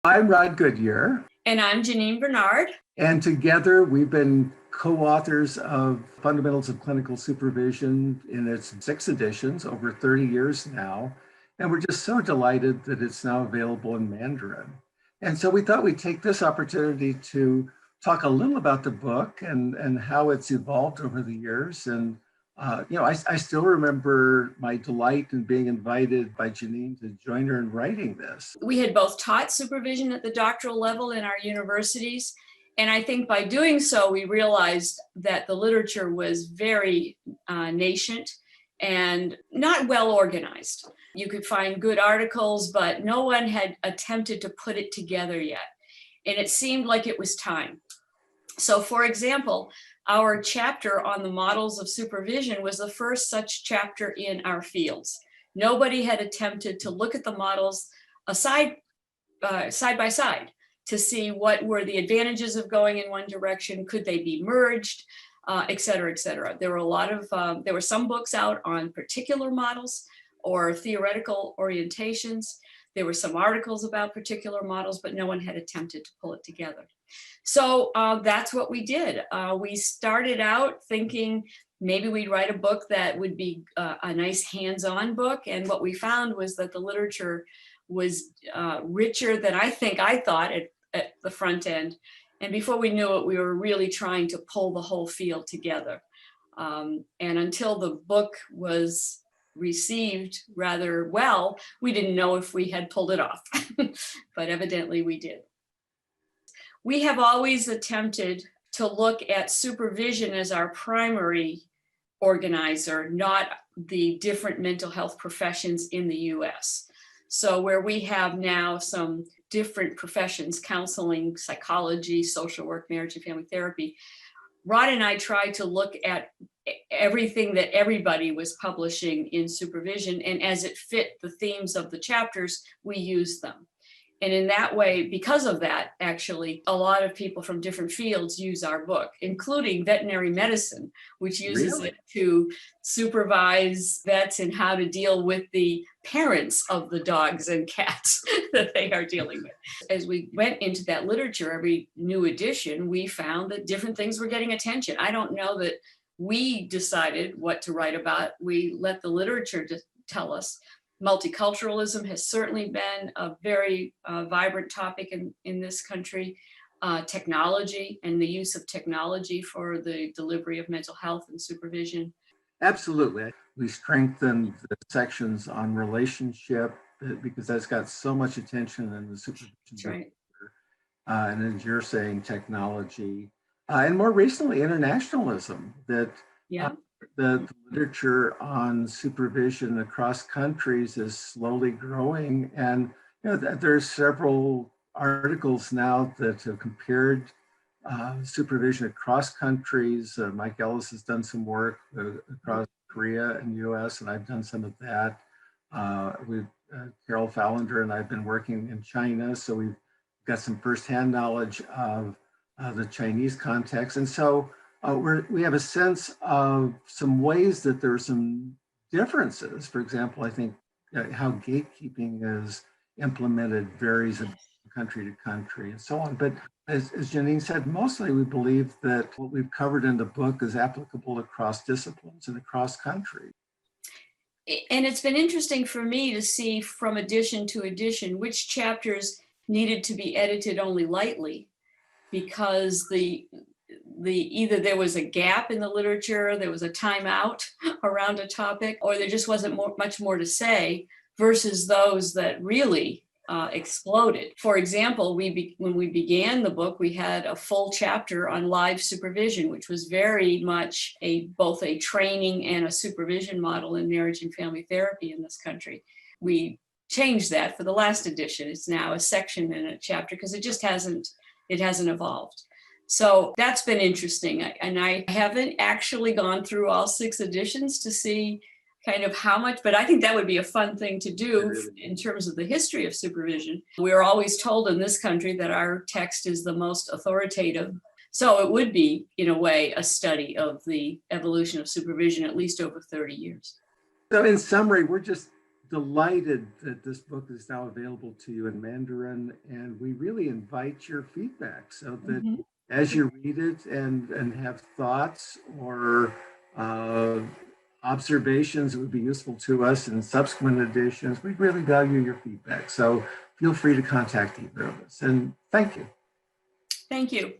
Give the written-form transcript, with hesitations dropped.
I'm Rod Goodyear. And I'm Janine Bernard. And together we've been co-authors of Fundamentals of Clinical Supervision in its 6 editions, over 30 years now. And we're just so delighted that it's now available in Mandarin. And so we thought we'd take this opportunity to talk a little about the book and how it's evolved over the years. And I still remember my delight in being invited by Janine to join her in writing this. We had both taught supervision at the doctoral level in our universities. And I think by doing so, we realized that the literature was very nascent and not well organized. You could find good articles, but no one had attempted to put it together yet. And it seemed like it was time. So for example, our chapter on the models of supervision was the first such chapter in our fields. Nobody had attempted to look at the models side by side to see what were the advantages of going in one direction, could they be merged, et cetera, et cetera. There were some books out on particular models or theoretical orientations. There were some articles about particular models, but no one had attempted to pull it together. So that's what we did. We started out thinking maybe we'd write a book that would be a nice hands-on book. And what we found was that the literature was richer than I thought at the front end. And before we knew it, we were really trying to pull the whole field together. And until the book was received rather well, we didn't know if we had pulled it off, but evidently we did. We have always attempted to look at supervision as our primary organizer, not the different mental health professions in the US. So where we have now some different professions, counseling, psychology, social work, marriage and family therapy, Rod and I tried to look at everything that everybody was publishing in supervision, and as it fit the themes of the chapters, we used them. And in that way, because of that, actually, a lot of people from different fields use our book, including veterinary medicine, which uses it to supervise vets in how to deal with the parents of the dogs and cats that they are dealing with. As we went into that literature, every new edition, we found that different things were getting attention. I don't know that we decided what to write about. We let the literature tell us. Multiculturalism has certainly been a very vibrant topic in this country. Technology and the use of technology for the delivery of mental health and supervision. Absolutely. We strengthened the sections on relationship because that's got so much attention in the supervision. That's right. And as you're saying, technology. And more recently, internationalism, that the literature on supervision across countries is slowly growing. And there's several articles now that have compared supervision across countries. Mike Ellis has done some work across Korea and US, and I've done some of that. Carol Fallander and I've been working in China, so we've got some firsthand knowledge of the Chinese context. And so we have a sense of some ways that there are some differences. For example, I think how gatekeeping is implemented varies country to country and so on. But as Janine said, mostly we believe that what we've covered in the book is applicable across disciplines and across countries. And it's been interesting for me to see from edition to edition which chapters needed to be edited only lightly, because either there was a gap in the literature, there was a timeout around a topic, or there just wasn't much more to say, versus those that really exploded. For example, when we began the book, we had a full chapter on live supervision, which was very much both a training and a supervision model in marriage and family therapy in this country. We changed that for the last edition. It's now a section in a chapter because it hasn't evolved. So that's been interesting. And I haven't actually gone through all 6 editions to see kind of how much, but I think that would be a fun thing to do in terms of the history of supervision. We're always told in this country that our text is the most authoritative. So it would be, in a way, a study of the evolution of supervision, at least over 30 years. So in summary, we're just delighted that this book is now available to you in Mandarin, and we really invite your feedback so that Mhm. as you read it and have thoughts or observations that would be useful to us in subsequent editions, we really value your feedback. So feel free to contact either of us. And thank you. Thank you.